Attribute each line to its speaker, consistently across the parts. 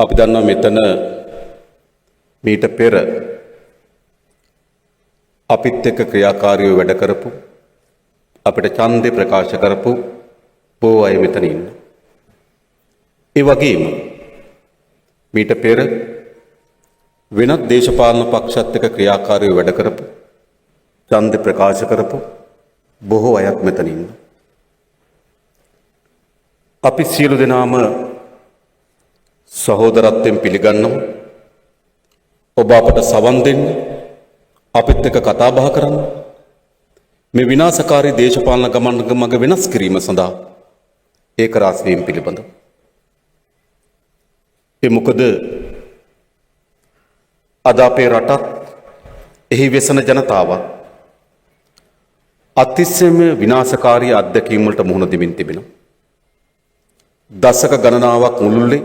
Speaker 1: අපි දන්නවා මෙතන මීට පෙර අපිත් එක්ක ක්‍රියාකාරීව වැඩ කරපු අපිට ඡන්දේ ප්‍රකාශ කරපු බොහෝ අය මෙතන ඉන්නවා. ඒ වගේම මීට පෙර වෙනත් දේශපාලන පක්ෂත් එක්ක ක්‍රියාකාරීව වැඩ කරපු ඡන්දේ ප්‍රකාශ කරපු බොහෝ අයත් මෙතන ඉන්නවා. අපි සියලු දෙනාම සහෝදරත්වයෙන් පිළිගන්නවා. ඔබ අපට සවන් දෙන්න, අපිත් එක්ක කතා බහ කරන්න. මේ විනාශකාරී දේශපාලන ගමන මඟ වෙනස් කිරීම සඳහා ඒක රාස් වීම පිළිබඳව. ඒ මොකද අද අපේ රටත් එහි වෙසෙන ජනතාවත් අතිශයම විනාශකාරී අත්දැකීම් වලට මුහුණ දෙමින් තිබෙනවා. දශක ගණනාවක් මුළුල්ලේ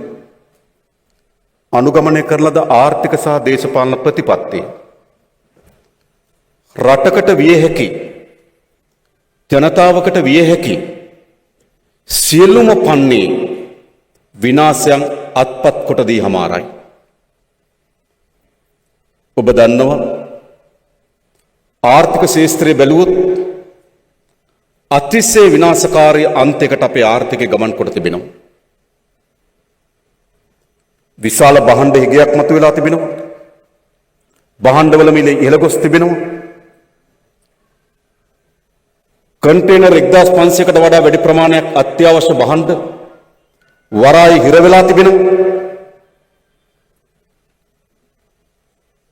Speaker 1: අනුගමනය කරන ලද ආර්ථික සහ දේශපාලන ප්‍රතිපත්ති රටකට විය හැකි, ජනතාවකට විය හැකි සියලුම පන්නේ විනාශයන් අත්පත් කොට දී හමාරයි. ඔබ දන්නවා ආර්ථික ශාස්ත්‍රය බැලුවොත් අතිශය විනාශකාරී අන්තයකට අපේ ආර්ථිකය ගමන් කොට තිබෙනවා. විශාල භාණ්ඩ හිගයක් මතුවලා තිබෙනවා. භාණ්ඩවල මිල ඉහළ ගොස් තිබෙනවා. කන්ටේනර් 1500කට වඩා වැඩි ප්‍රමාණයක් අත්‍යවශ්‍ය භාණ්ඩ වරායි හිර වෙලා තිබෙනවා.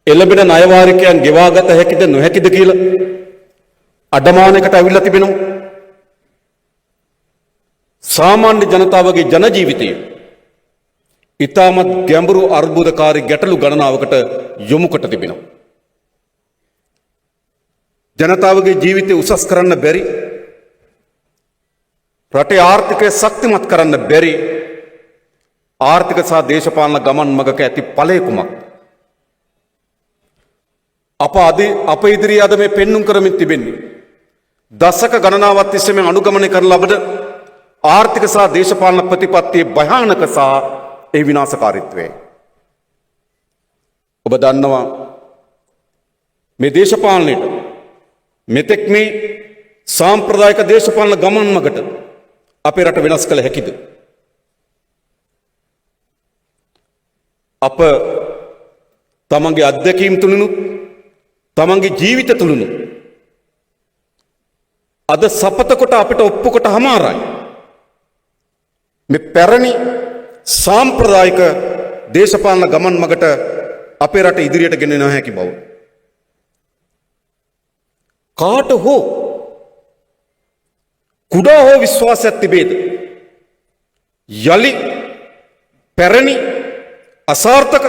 Speaker 1: එළඹෙන ණය වාරිකයන් ගෙවාගත හැකිද නොහැකිද කියලා අඩමානයකට අවිල්ලා තිබෙනවා. සාමාන්‍ය ජනතාවගේ ජන ජීවිතය ඉතාමත් ගැඹුරු අර්බුදකාරී ගැටලු ගණනාවකට යොමු කොට තිබෙනවා. ජනතාවගේ ජීවිතය උසස් කරන්න බැරි, රටේ ආර්ථිකය ශක්තිමත් කරන්න බැරි ආර්ථික සහ දේශපාලන ගමන් මගක ඇති ඵලය කුමක්ද? අප ඉදිරියේ අද මේ පෙන්눔 කරමින් තිබෙන්නේ දශක ගණනාවක් තිස්සේ අනුගමනය කරන ලබන ආර්ථික සහ දේශපාලන ප්‍රතිපත්තියේ භයානක සහ ඒ විනාශකාරීත්වය. ඔබ දන්නවා මේ දේශපාලනයට මෙතෙක් මේ සාම්ප්‍රදායික දේශපාලන ගමන් මගට අපේ රට වෙනස් කළ හැකිද? අප තමන්ගේ අත්දැකීම් තුලිනුත් තමන්ගේ ජීවිත තුලිනුත් අද සපත කොට අපිට ඔප්පු කොට හමාරයි. මේ පැරණි සාම්ප්‍රදායික දේශපාලන ගමන් මගට අපේ රට ඉදිරියට ගෙන නොහැකි බව. කාට හෝ කුඩා හෝ විශ්වාසයක් තිබේද යලි පැරණි අසාර්ථක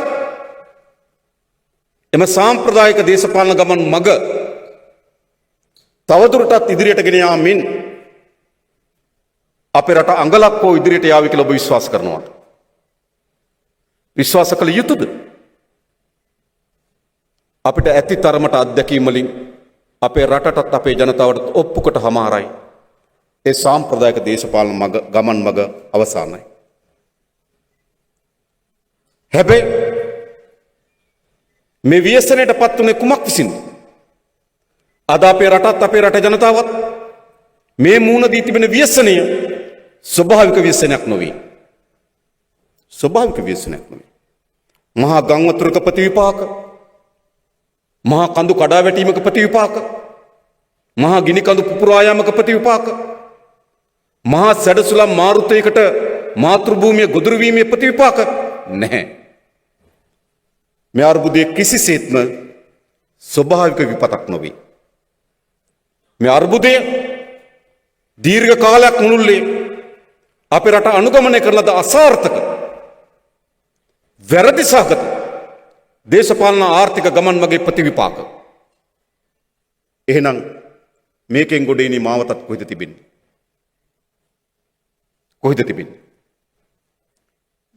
Speaker 1: එම සාම්ප්‍රදායික දේශපාලන ගමන් මග තවදුරටත් ඉදිරියට ගෙන යාමෙන් අපේ රට අඟලක් හෝ ඉදිරියට යාවි කියලා ඔබ විශ්වාස කරනවාද? විශ්වාස කළ යුතුද? අපිට ඇති තරමට අත්දැකීම් වලින් අපේ රටටත් අපේ ජනතාවටත් ඔප්පු කොට හමාරයි ඒ සාම්ප්‍රදායික දේශපාලන ගමන් මග අවසానයි. හැබැයි මේ ව්‍යසනයට පත් වුණේ කුමක් විසින්ද? අද අපේ රටත් අපේ රට ජනතාවත් මේ මූණ දී තිබෙන ව්‍යසනය ස්වභාවික ව්‍යසනයක් නොවේ. ස්වභාවික ව්‍යසනයක් නොවේ. මහා ගම් වතුරක ප්‍රතිවිපාක, මහා කඳු කඩා වැටීමක ප්‍රතිවිපාක, මහා ගිනි කඳු පුපුරා යාමක ප්‍රතිවිපාක, මහා සැඩසුලම් මාරුතයකට මාතෘ භූමිය ගොදුරු වීමේ ප්‍රතිවිපාක නැහැ. මේ අර්බුදයේ කිසිසේත්ම ස්වභාවික විපතක් නොවේ. මේ අර්බුදය දීර්ඝ කාලයක් මුළුල්ලේ අපේ රට අනුගමනය කරන ලද අසාර්ථක වැරදි සහගත දේශපාලන ආර්ථික ගමන් මගේ ප්‍රතිවිපාක. එහෙනම් මේකෙන් ගොඩ එන්නේ මාවතත් කොහෙද තිබෙන්නේ? කොහෙද තිබෙන්නේ?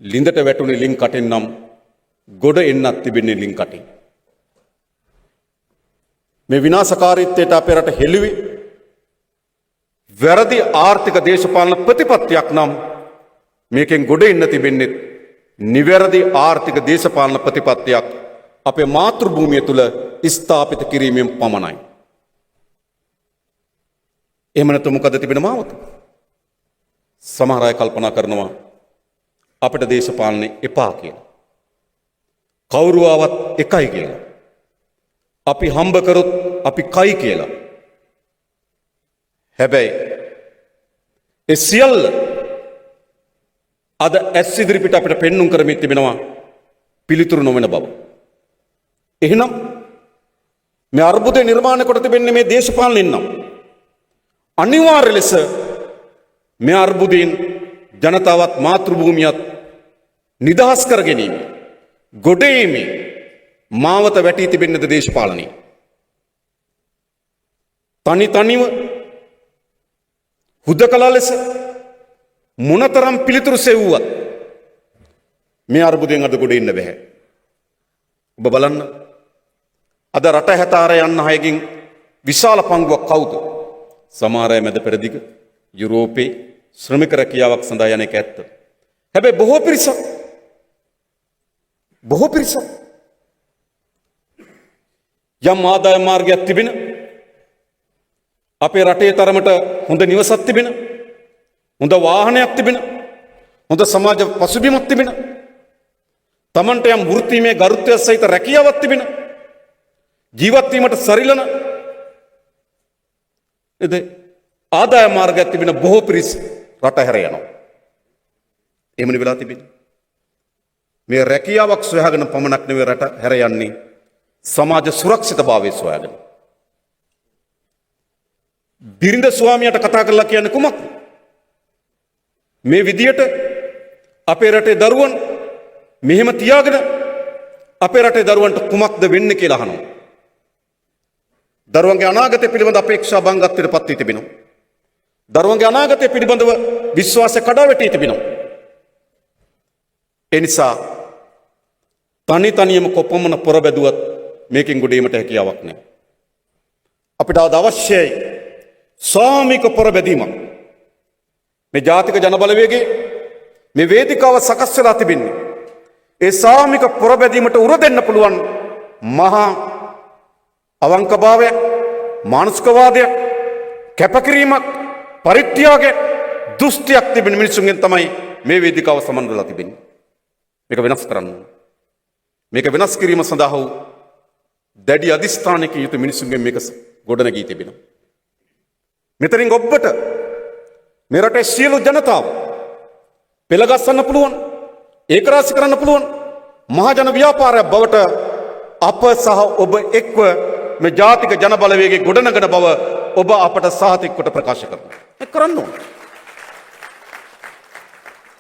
Speaker 1: ලින්දට වැටුනේ ලින් කටෙන් නම් ගොඩ එන්නත් තිබෙන්නේ ලින් කටින්. මේ විනාශකාරීත්වයට අපේ රට හෙළුවේ වැරදි ආර්ථික දේශපාලන ප්‍රතිපත්තියක් නම් මේකෙන් ගොඩ එන්න තිබෙන්නේ නිවැරදි ආර්ථික දේශපාලන ප්‍රතිපත්තියක් අපේ මාතෘ භූමිය තුල ස්ථාපිත කිරීමෙන් පමණයි. එහෙම නැත්නම් මොකද තිබෙන මාවත? සමහර අය කල්පනා කරනවා අපිට දේශපාලනේ එපා කියලා. කවුරු ආවත් එකයි කියලා. අපි හම්බ කරොත් අපි කයි කියලා. හැබැයි ඒ සියල්ල අද ඇස් ඉදිරිපිට අපිට පෙන්눔 කරමින් තිබෙනවා පිළිතුරු නොවන බව. එහෙනම් මේ අර්බුදය නිර්මාණය කොට තිබෙන්නේ මේ දේශපාලනෙන් නම් අනිවාර්ය ලෙස මේ අර්බුදයෙන් ජනතාවත් මාතෘ භූමියත් නිදහස් කර ගැනීම ගොඩේීමේ මාවත වැටී තිබෙන්නේද දේශපාලනය. තනිව හුදකලා ලෙස මොනතරම් පිළිතුරු සෙව්වත් මේ අර්බුදයෙන් අද ගොඩ එන්න බෑ. ඔබ බලන්න අද රට හැතාර යන්න අයගෙන් විශාල පංගුවක් කවුද? සමහර අය මැද පෙරදිග යුරෝපේ ශ්‍රමික රැකියාවක් සඳහා යන එක ඇත්ත. හැබැයි බොහෝ පිරිසක් යම් ආදායම් මාර්ගයක් තිබෙන අපේ රටේ තරමට හොඳ නිවසක් තිබෙන හොඳ වාහනයක් තිබෙන හොඳ සමාජ පසුබිමක් තිබෙන තමන්ට යම් වෘත්තීමේ ගරුත්වය සහිත රැකියාවක් තිබෙන ජීවත් වීමට සරිලන එද ආදායම් මාර්ගයක් තිබෙන බොහෝ පිරිස් රට හැර යනවා. එහෙමනේ වෙලා තිබෙන්නේ. මේ රැකියාවක් සොයාගෙන පමණක් නෙවෙයි රට හැර යන්නේ සමාජ සුරක්ෂිතභාවය සොයාගෙන. බිරිඳ ස්වාමියාට කතා කරලා කියන්නේ කුමක්ද? මේ විදියට අපේ රටේ දරුවන් මෙහෙම තියාගෙන අපේ රටේ දරුවන්ට කුමක්ද වෙන්නේ කියලා අහනවා. දරුවන්ගේ අනාගතය පිළිබඳ අපේක්ෂා බංගත්වයට පත් වී තිබෙනවා. දරුවන්ගේ අනාගතය පිළිබඳව විශ්වාසය කඩා වැටී තිබෙනවා. ඒ නිසා තනියම කොපමණ පොරබැදුවත් මේකෙන් ගොඩේීමට හැකියාවක් නැහැ. අපිට අවශ්‍යයි සාමික පොරබැදීමක්. මේ ජාතික ජනබලවේගයේ මේ වේදිකාව සකස් වෙලා තිබෙන්නේ ඒ සාමික පොරබැදීමට උර දෙන්න පුළුවන් මහා අවංකභාවය, මානසිකවාදයක්, කැපකිරීමක්, පරිත්‍යාගයක්, දුෂ්ටියක් තිබෙන මිනිසුන්ගෙන් තමයි මේ වේදිකාව සමන් වෙලා තිබෙන්නේ. මේක වෙනස් කරන්න. මේක වෙනස් කිරීම සඳහා වූ දැඩි අධිෂ්ඨානයකින් යුතු මිනිසුන්ගෙන් මේක ගොඩනැගී තිබෙනවා. මෙතනින් ඔබට මේ රටේ සියලු ජනතාව පෙළගස්සන්න පුළුවන්, ඒකරාශී කරන්න පුළුවන් මහජන ව්‍යාපාරයක් බවට අප සහ ඔබ එක්ව මේ ජාතික ජන බලවේගයේ ගොඩනගන බව ඔබ අපට සාතික කොට ප්‍රකාශ කරනවා. ඒක කරන්න ඕන.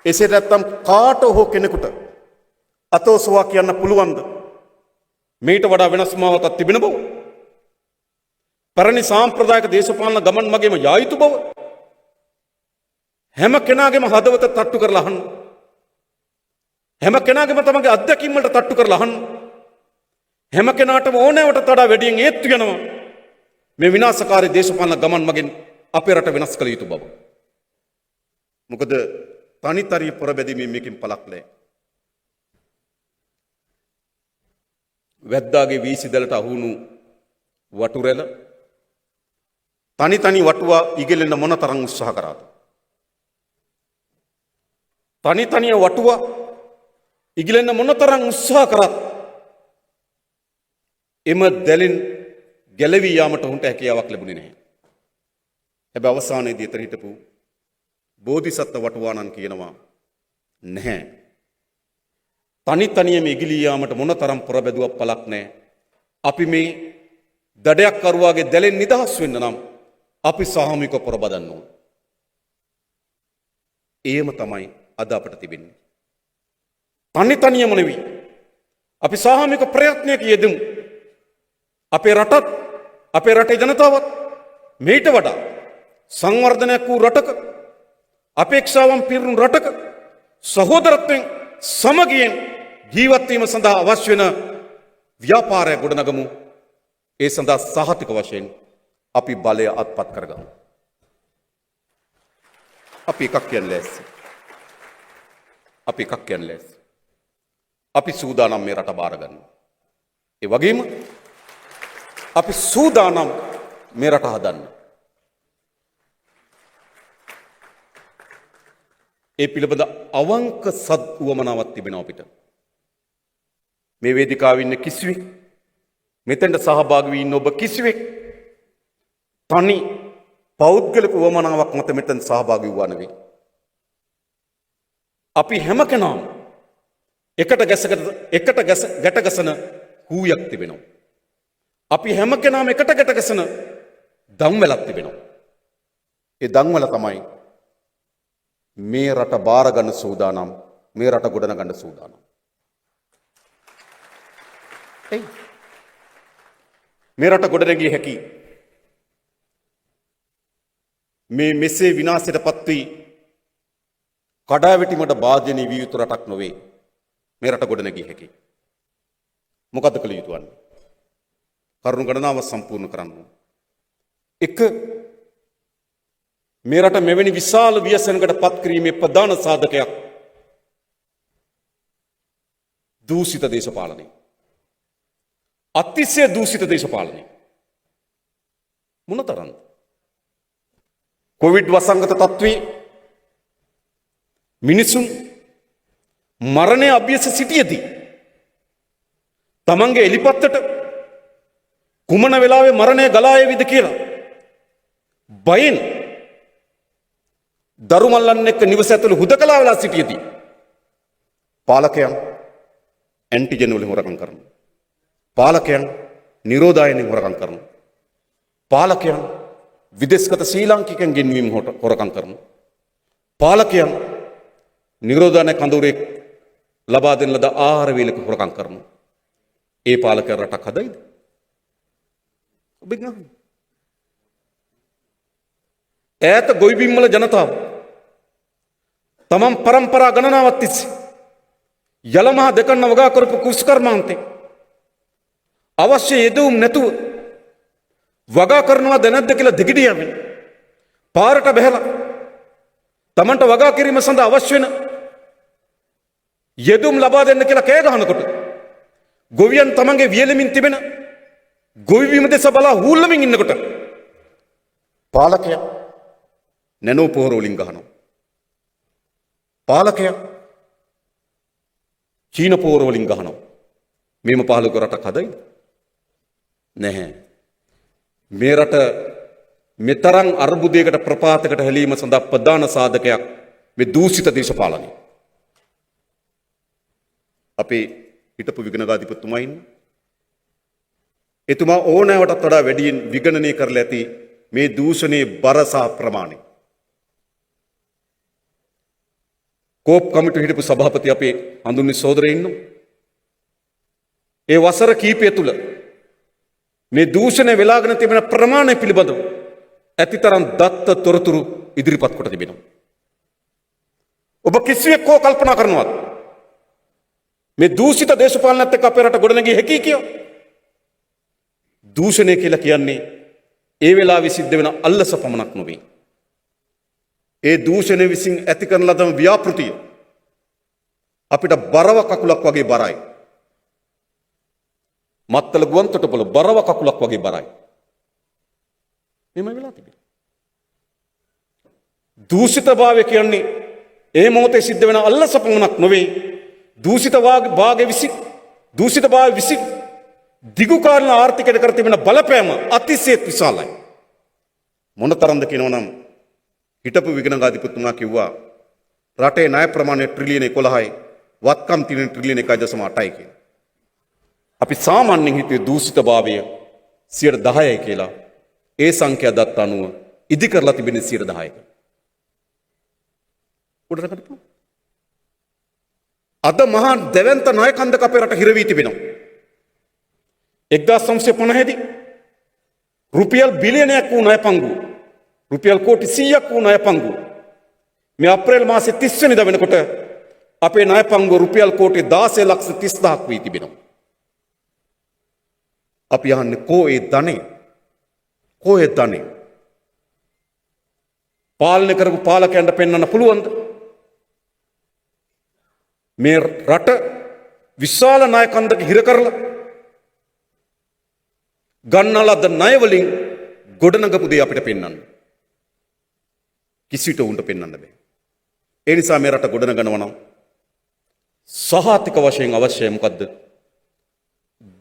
Speaker 1: එසේ නැත්නම් කාට හෝ කෙනෙකුට අතෝසුවා කියන්න පුළුවන්ද? මේට වඩා වෙනස් මාවතක් තිබෙන බව. පරණි සාම්ප්‍රදායික දේශපාලන ගමන් මගේම යා යුතු බව. හැම කෙනාගේම හදවත තට්ටු කරලා අහන්න. හැම කෙනාගේම තමගේ අත්දැකීම් වලට තට්ටු කරලා අහන්න. හැම කෙනාටම ඕනෑවට වඩා වැඩියෙන් ඒත්තු වෙනවා මේ විනාශකාරී දේශපාලන ගමන් මගින් අපේ රට වෙනස් කළ යුතු බව. මොකද තනිතරී පොරබැදීමෙන් මේකෙන් පළක් නැහැ. වැද්දාගේ වීසිදලට අහුණු වටුරැල තනි වටුවා ඉගෙලෙන්න මොන තරම් උත්සාහ කරාද? තනි වටුවා ඉගෙලෙන්න මොන තරම් උත්සාහ කරාද? එම දැලින් ගැලවී යාමට උන්ට හැකියාවක් ලැබුණේ නැහැ. හැබැයි අවසානයේදී එතන හිටපු බෝධිසත්ව වටුවාණන් කියනවා නැහැ. තනියම ඉගිලී යාමට මොන තරම් පොරබැදුවක් පළක් නැහැ. අපි මේ දඩයක් කරුවාගේ දැලෙන් නිදහස් වෙන්න නම් අපි සාමූහික පොරබදන්න ඕන. ඒම තමයි අද අපට තිබෙන්නේ. තනියම නෙවෙයි. අපි සාමූහික ප්‍රයත්නයක යෙදෙමු. අපේ රටත් අපේ රටේ ජනතාවත් මේට වඩා සංවර්ධනයක් වූ රටක අපේක්ෂාවන් පිරුණු රටක සහෝදරත්වයෙන් සමගියෙන් ජීවත් වීම සඳහා අවශ්‍ය වෙන ව්‍යාපාරය ගොඩනගමු. ඒ සඳහා සහතික වශයෙන් අපි බලය අත්පත් කරගමු. අපි එකක් කියන්නේ ලෑස්ති. අපි සූදානම් මේ රට බාර ගන්න. ඒ වගේම අපි සූදානම් මේ රට හදන්න. ඒ පිළිබඳ අවංක සද් උවමනාවක් තිබෙනවා අපිට. මේ වේදිකාවේ ඉන්න කිසිවෙක්, මෙතෙන්ට සහභාගී වී ඉන්න ඔබ කිසිවෙක් තනි පෞද්ගලික උවමනාවක් මත මෙතෙන් සහභාගී වුණා නෙවෙයි. අපි හැම කෙනාම එකට ගැටගසන හූයක් තිබෙනවා. අපි හැම කෙනාම එකට ගැටගසන දම්වැලක් තිබෙනවා. ඒ දම්වැල තමයි මේ රට බාර ගන්න සූදානම්, මේ රට ගොඩනගන්න සූදානම්. මේ රට ගොඩනැගිය හැකි මේ මෙසේ විනාශයට පත් වී කඩාවැටීමට භාජනය විය යුතු රටක් නොවේ. මේ රට ගොඩනැගිය හැකි. මොකද්ද කළ යුතු වන්නේ? කරුණු ගණනාව සම්පූර්ණ කරන්න. එක, මේ රට මෙවැනි විශාල ව්‍යසනයකට පත් කිරීමේ ප්‍රධාන සාධකයක් දූෂිත දේශපාලනය. අතිශය දූෂිත දේශපාලනය. මොනතරම්ද? කොවිඩ් වසංගත තත්ත්වයේ මිනිසුන් මරණය අභ්‍යස සිටියදී තමන්ගේ එලිපත්තට කුමන වෙලාවේ මරණය ගලා එවිද කියලා බයෙන් දරුමල්ලන් එක්ක නිවස ඇතුළේ හුදකලා වෙලා සිටියදී පාලකයන් ඇන්ටිජන් වලින් හොරකම් කරනවා. පාලකයන් නිරෝධායනෙන් හොරකම් කරනවා. පාලකයන් විදේශගත ශ්‍රී ලාංකිකයන් ගෙන්වීම හොරකම් කරනවා. පාලකයන් නිරෝධායන කඳවුරේ ලබා දෙන ලද ආහාර වේලක හොරකම් කරනවා. ඒ පාලකයන් රටක් හදයිද? ඔබ ගන්න. ඈත ගොවිබිම්වල ජනතාව තමන් පරම්පරා ගණනාවක් තිස්සේ යලමහා දෙකන්න වගා කරපු කුස්කර්මාන්තේ අවශ්‍ය යෙදවුම් නැතුව වගා කරනවද නැද්ද කියලා දෙගිඩියමින් පාරට බැහැලා තමන්ට වගා කිරීම සඳහා අවශ්‍ය වෙන යෙදුම් ලබා දෙන්න කියලා කෑ ගහනකොට ගොවියන් තමන්ගේ වියලමින් තිබෙන ගොවිබිම දෙස බලා හූල්ලමින් ඉන්නකොට පාලකයා නැනෝ පොහොර වලින් ගහනවා. පාලකයා චීන පොහොර වලින් ගහනවා. මේම පහලක රටක් හදයිද? නැහැ. මේ රට මෙතරම් අර්බුදයකට ප්‍රපාතයකට හැලීම සඳහා ප්‍රධාන සාධකයක් මේ දූෂිත දේශපාලනය. අපේ හිටපු විගණකාධිපතිතුමා ඉන්න. එතුමා ඕනෑවටත් වඩා වැඩියෙන් විගණනය කරලා ඇති මේ දූෂණයේ බර සහ ප්‍රමාණය. කෝප් කමිටුව හිටපු සභාපති අපේ හඳුන්වන සහෝදරයෝ ඉන්නවා. ඒ වසර කීපය තුල මේ දූෂණය වෙලාගෙන තිබෙන ප්‍රමාණය පිළිබඳව ඇතිතරම් දත්ත තොරතුරු ඉදිරිපත් කොට තිබෙනවා. ඔබ කිසිවෙක් හෝ කල්පනා කරනවද මේ දූෂිත දේශපාලනයත් එක්ක අපේ රට ගොඩනැගිය හැකි කියලා? දූෂණය කියලා කියන්නේ ඒ වෙලාවේ සිද්ධ වෙන අල්ලස පමණක් නොවේ. ඒ දූෂණය විසින් ඇති කරන ලදම ව්‍යාපෘතිය අපිට බරව කකුලක් වගේ බරයි. මත්තල ගුවන්තොටුපළ බරව කකුලක් වගේ බරයි. එහෙම වෙලා තිබෙනවා. දූෂිතභාවය කියන්නේ ඒ මොහොතේ සිද්ධ වෙන අල්ලස පමණක් නොවේ. දූෂිතභාවය විසින් දිගු කාලීන ආර්ථිකයට කර තිබෙන බලපෑම අතිශය විශාලයි. මොනතරම්ද කියනවනම් හිටපු විගණකාධිපතිතුමා කිව්වා රටේ ණය ප්‍රමාණය ට්‍රිලියන 11යි වත්කම් තියෙන ට්‍රිලියන 1.8යි කියලා. අපි සාමාන්‍යයෙන් හිතුවේ දූෂිතභාවය 10%යි කියලා. ඒ සංඛ්‍යා දත්ත අනුව ඉදි කරලා තිබෙන්නේ 10%යි. උඩරකට අද මහා දෙවන්ත ණය කන්දක අපේ රට හිර වී තිබෙනවා. 1950 දී රුපියල් බිලියනයක් වූ ණය පංගුව රුපියල් කෝටි 100ක් වූ ණය පංගුව මේ අප්‍රේල් මාසේ 30 වෙනිදා වෙනකොට අපේ ණය පංගුව රුපියල් කෝටි 16,30,000ක් වී තිබෙනවා. අපි අහන්නේ කෝ ඒ ධනෙ පාලනය කරපු පාලකයන්ට පෙන්වන්න පුළුවන්ද මේ රට විශාල ණය කන්දක හිර කරලා ගන්නා ලද ණය වලින් ගොඩනගපු දේ අපිට පෙන්වන්න. කිසිට උන්ට පෙන්වන්න බෑ. ඒ නිසා මේ රට ගොඩනගනවා නම් සහාතික වශයෙන් අවශ්‍යයි මොකද්ද?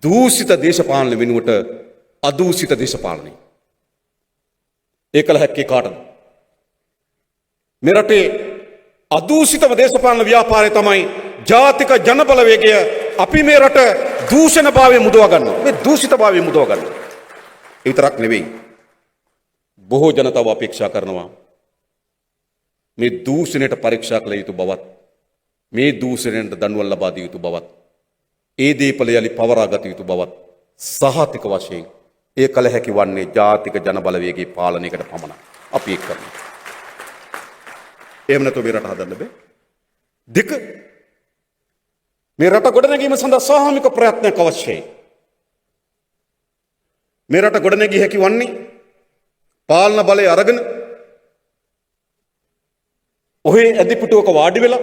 Speaker 1: දූෂිත දේශපාලන වෙනුවට අදූෂිත දේශපාලනය. ඒකල හැක්කේ කාටද? මේ රටේ අදූෂිතව දේශපාලන ව්‍යාපාරය තමයි ජාතික ජනබලවේගය. අපි මේ රට දූෂණභාවයෙන් මුදවා ගන්නවා. මේ දූෂිතභාවයෙන් මුදවා ගන්නවා. ඒ විතරක් නෙවෙයි. බොහෝ ජනතාව අපේක්ෂා කරනවා මේ දූෂණයට පරීක්ෂා කළ යුතු බවත්, මේ දූෂණයට දඬුවම් ලබා දිය යුතු බවත්, ඒ දේපල යලි පවරා ගත යුතු බවත් සහතික වශයෙන් ඒ කල හැකි වන්නේ ජාතික ජනබලවේගයේ පාලනයකට පමණයි. අපි ඒක කරනවා. එහෙම නැතුව මේ රට හදන්න බෑ. දෙක, මේ රට ගොඩනැගීම සඳහා සාමූහික ප්‍රයත්නයක් අවශ්‍යයි. මේ රට ගොඩනැගී හැකි වන්නේ පාලන බලය අරගෙන ඔහේ ඇදි පිටුවක වාඩි වෙලා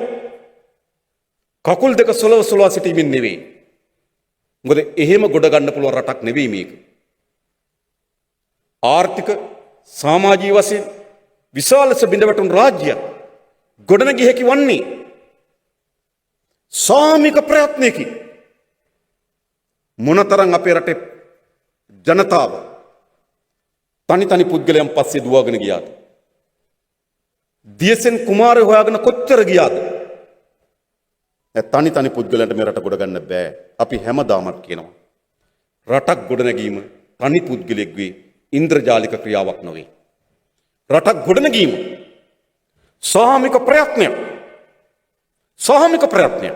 Speaker 1: කකුල් දෙක සොලවා සිටීමෙන් නෙවෙයි. මොකද එහෙම ගොඩ ගන්න පුළුවන් රටක් නෙවෙයි මේක. ආර්ථික සමාජීය වශයෙන් විශාල ලෙස බිඳවැටුණු රාජ්‍යයක් ගොඩනැගී හැකි වන්නේ සාමික ප්‍රයත්නයකින්. මොනතරම් අපේ රටේ ජනතාව තනි පුද්ගලයන් පස්සේ දුවගෙන ගියාද? දියසෙන් කුමාරය හොයාගෙන කොච්චර ගියාද? තනි පුද්ගලයන්ට මේ රට ගොඩ ගන්න බෑ. අපි හැමදාමත් කියනවා රටක් ගොඩනැගීම තනි පුද්ගලයෙක්ගේ ඉන්ද්‍රජාලික ක්‍රියාවක් නොවේ. රටක් ගොඩනැගීම සාමික ප්‍රයත්නයක්. සාමික ප්‍රයත්නයක්.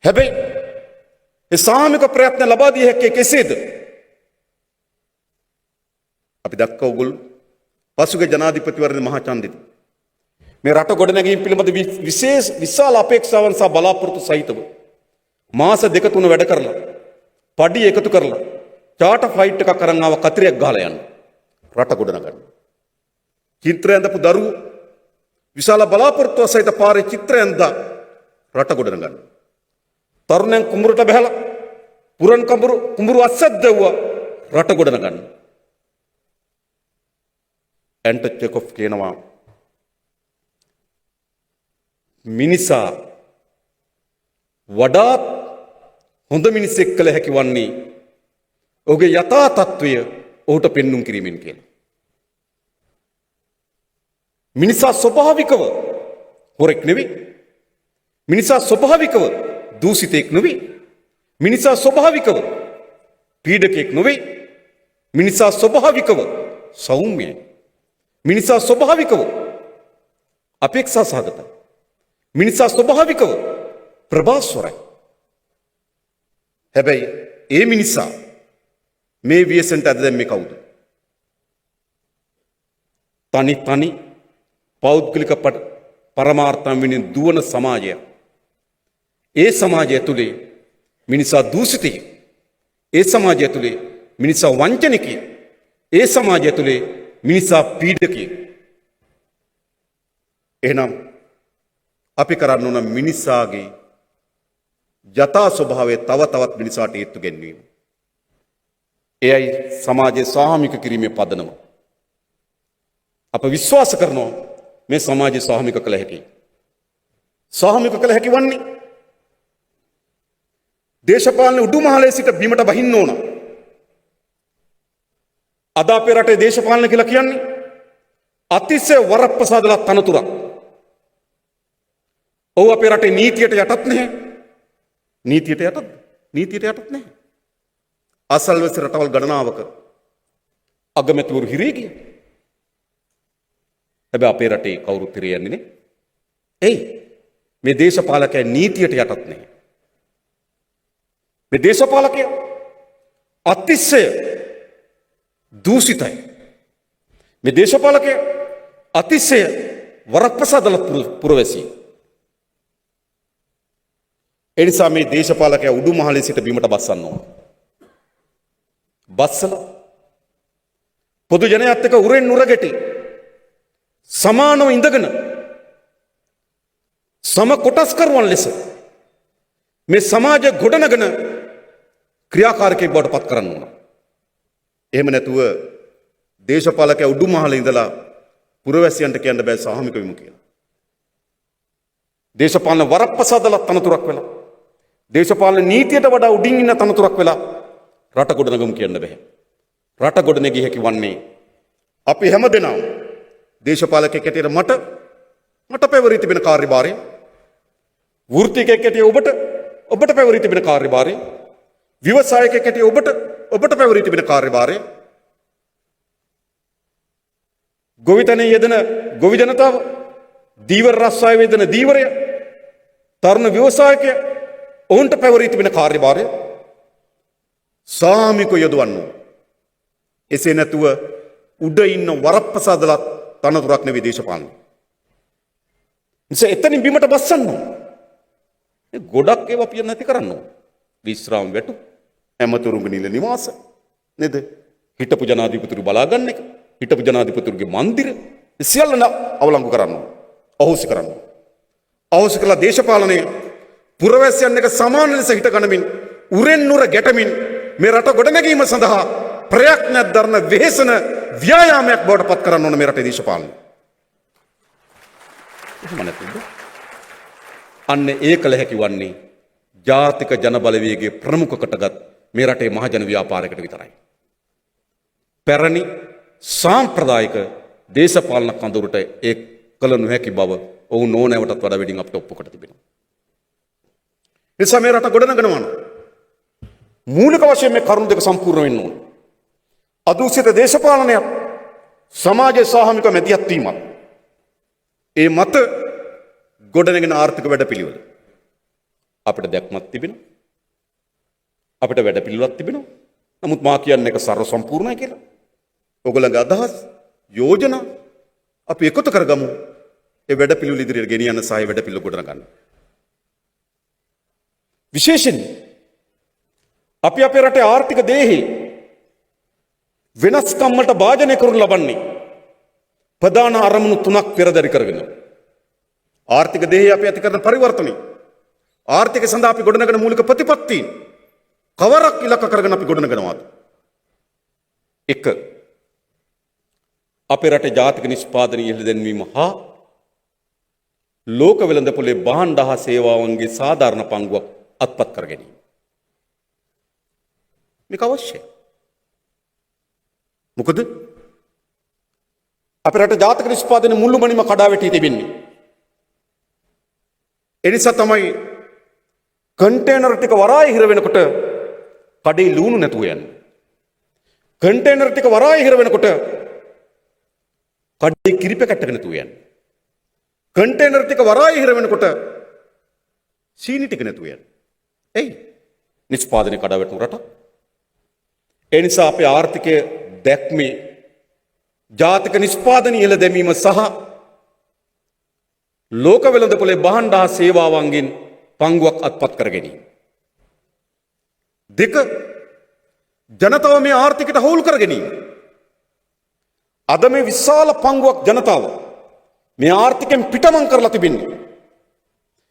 Speaker 1: හැබැයි ඒ සාමික ප්‍රයත්න ලබා දිය හැක්කේ කෙසේද? අපි දැක්ක ඔගොල්ලෝ පසුගිය ජනාධිපතිවරණ මහා චන්දිත මේ රට ගොඩනැගීම පිළිබඳ විශාල අපේක්ෂාවන් සහ බලාපොරොත්තු සහිතව මාස 2-3 වැඩ කරලා පඩි එකතු කරලා චාටර් ෆ්ලයිට් එකක් අරන් ආව කතිරයක් ගහලා යන්න රට ගොඩනගන්න. චිත්‍රය ඇඳපු දරුවෝ විශාල බලාපොරොත්තු සහිත පාරේ චිත්‍රය ඇඳලා රට ගොඩනගන්න. තරුණයන් කුඹුරට බහැලා පුරන් කුඹුරු අස්සක් දැව්වා රට ගොඩනගන්න. ඇන්ටන් චෙකොෆ් කියනවා මිනිසා වඩාත් හොඳ මිනිසෙක් කළ හැකි වන්නේ ඔහුගේ යථා තත්ත්වය ඔහුට පෙන්눔 කිරීමෙන් කියලා. මිනිසා ස්වභාවිකව හොරෙක් නෙවෙයි. මිනිසා ස්වභාවිකව දූෂිතෙක් නෙවෙයි. මිනිසා ස්වභාවිකව පීඩකෙක් නෙවෙයි. මිනිසා ස්වභාවිකව සෞම්‍යයි. මිනිසා ස්වභාවිකව අපේක්ෂා සහගතයි. මිනිසා ස්වභාවිකව ප්‍රභාස්වරයි. හැබැයි ඒ මිනිසා මේ ව්‍යසනට අද දැම්මේ කවුද? තනි පෞද්ගලික පරමාර්ථම් වෙනින් දුවන සමාජය. ඒ සමාජය ඇතුලේ මිනිසා දූෂිතයි. ඒ සමාජය ඇතුලේ මිනිසා වංචනිකයි. ඒ සමාජය ඇතුලේ මිනිසා පීඩකයි. එහෙනම් අපි කරන්න ඕන මිනිසාගේ යථා ස්වභාවය තව තවත් මිනිසාට හේතු ගැනීම. එයයි සමාජයේ සාමික කිරීමේ පදනම. අප විශ්වාස කරනවා මේ සමාජයේ සාමික කළ හැකි. සාමික කළ හැකි වන්නේ දේශපාලන උඩුමහලේ සිට බිමට බහින්න ඕන. අද අපේ රටේ දේශපාලන කියලා කියන්නේ අතිශය වරප්‍රසාදලා තනතුරක්. ඔව් අපේ රටේ නීතියට යටත් නැහැ. නීතියට යටත්? නීතියට යටත් නැහැ. අසල්වැසි රටවල් ගණනාවක අගමැතිවරු හිරේ ගියා. හැබැයි අපේ රටේ කවුරුත් හිරේ යන්නේ නේ. එයි මේ දේශපාලකයන් නීතියට යටත් නැහැ. මේ දේශපාලකයන් අතිශය දූෂිතයි. මේ දේශපාලකයන් අතිශය වරප්‍රසාදල පුරවැසියෝ. එනිසා මේ දේශපාලකයා උඩුමහලේ සිට බිමට බස්සන්න ඕන. බස්සලා පොදු ජනයාත් එක්ක උරෙන් උර ගැටි සමානව ඉඳගෙන සම කොටස්කරුවන් ලෙස මේ සමාජය ගොඩනගෙන ක්‍රියාකාරකයෙක් බවට පත් කරන්න ඕන. එහෙම නැතුව දේශපාලකයා උඩුමහල ඉඳලා පුරවැසියන්ට කියන්න බෑ සාහමික වෙමු කියලා. දේශපාලන වරප්‍රසාදලත් තනතුරක් වෙලා දේශපාලන නීතියට වඩා උඩින් ඉන්න තනතුරක් වෙලා රට ගොඩනගමු කියන්න බෑ. රට ගොඩනැගිය හැකි වන්නේ අපි හැමදෙනාම දේශපාලකයෙක් හැටියට මට පැවරී තිබෙන කාර්යභාරය, වෘත්තිකයෙක් හැටියට ඔබට පැවරී තිබෙන කාර්යභාරය, ව්‍යවසායකයෙක් හැටියට ඔබට පැවරී තිබෙන කාර්යභාරය, ගොවිතැනේ යෙදෙන ගොවි ජනතාව, දීවර රස්සාවේ යෙදෙන දීවරය, තරුණ ව්‍යවසායකය ඔවුන්ට පැවරී තිබෙන කාර්යභාරය සාමික යොදවන්න. එසේ නැතුව උඩ ඉන්න වරප්‍රසාදලත් තනතුරක් නෙවෙයි දේශපාලනය. නිසා එතනින් බිමට බස්සන්න. ගොඩක් ඒවා පිය නැති කරන්න. විශ්‍රාම වැටු, ඇමතුරුන්ගේ නිල නිවාස නේද? හිටපු ජනාධිපතිතුරු බලා ගන්න එක, හිටපු ජනාධිපතිතුරුගේ මන්දිර සියල්ල අවලංගු කරන්න. අහෝසි කරන්න. අහෝසි කළා දේශපාලනය පුරවැසියන් එක සමාන ලෙස හිට ගනිමින් උරෙන් නුර ගැටමින් මේ රට ගොඩනැගීම සඳහා ප්‍රයත්නයක් දරන වෙහෙසන ව්‍යායාමයක් බවට පත් කරන්න ඕන මේ රටේ දේශපාලනය. එහෙම නැතිද? අන්න ඒ කළ හැකි වන්නේ ජාතික ජන බලවේගයේ ප්‍රමුඛකටගත් මේ රටේ මහජන ව්‍යාපාරයකට විතරයි. පැරණි සාම්ප්‍රදායික දේශපාලන කඳවුරට ඒ කළ නොහැකි බව ඔවුන් ඕනෑවටත් වඩා වැඩින් අපිට ඔප්පු කොට තිබෙනවා. නිසා මේ රට ගොඩනගනවා නම් මූලික වශයෙන් මේ කරුණු දෙක සම්පූර්ණ වෙන්න ඕන. අදූෂිත දේශපාලනයක්, සමාජ සාහමික මැදිහත් වීමක්, ඒ මත ගොඩනගෙන ආර්ථික වැඩපිළිවෙල අපිට දැක්මක් තිබෙනවා, අපිට වැඩපිළිවෙලක් තිබෙනවා. නමුත් මා කියන්නේ එක සර්ව සම්පූර්ණයි කියලා. ඔයගොල්ලන්ගේ අදහස්, යෝජනා අපි එකතු කරගමු. ඒ වැඩපිළිවෙල ඉදිරියට ගෙනියන්න සහ ඒ වැඩපිළිවෙල ගොඩනගන්න. විශේෂයෙන් අපි අපේ රටේ ආර්ථික දේහි වෙනස්කම් වලට භාජනය කරනු ලබන්නේ ප්‍රධාන අරමුණු තුනක් පෙරදරි කරගෙන. ආර්ථික දේහය අපි ඇති කරන පරිවර්තනය, ආර්ථිකය සඳහා අපි ගොඩනගන මූලික ප්‍රතිපත්ති කවරක් ඉලක්ක කරගෙන අපි ගොඩනගනවාද? එක, අපේ රටේ ජාතික නිෂ්පාදනය ඉහළ දැන්වීම හා ලෝක වෙළඳපොලේ භාණ්ඩ හා සේවාවන්ගේ සාධාරණ පංගුවක් අත්පත් කර ගැනීම. මේක අවශ්‍යයි. මොකද අපේ රට ජාතික නිෂ්පාදනය මුළුමනින්ම කඩා වැටී තිබෙන්නේ. ඒ නිසා තමයි කන්ටේනර් ටික වරාය හිර වෙනකොට කඩේ ලුණු නැතුව යන්නේ. කන්ටේනර් ටික වරාය හිර වෙනකොට කඩේ කිරි පැකට්ටක නැතුව යන්නේ. කන්ටේනර් ටික වරාය හිර වෙනකොට සීනි ටික නැතුව යන්නේ. එයි නිෂ්පාදනය කඩා වැටුණු රට. ඒ නිසා අපේ ආර්ථිකය දැක්මේ ජාතික නිෂ්පාදනය ඉහළ දැමීම සහ ලෝක වෙළඳපොලේ භාණ්ඩ හා සේවාවන්ගෙන් පංගුවක් අත්පත් කර ගැනීම. දෙක, ජනතාව මේ ආර්ථිකයට හවුල් කර ගැනීම. අද මේ විශාල පංගුවක් ජනතාව මේ ආර්ථිකයෙන් පිටමං කරලා තිබෙන්නේ.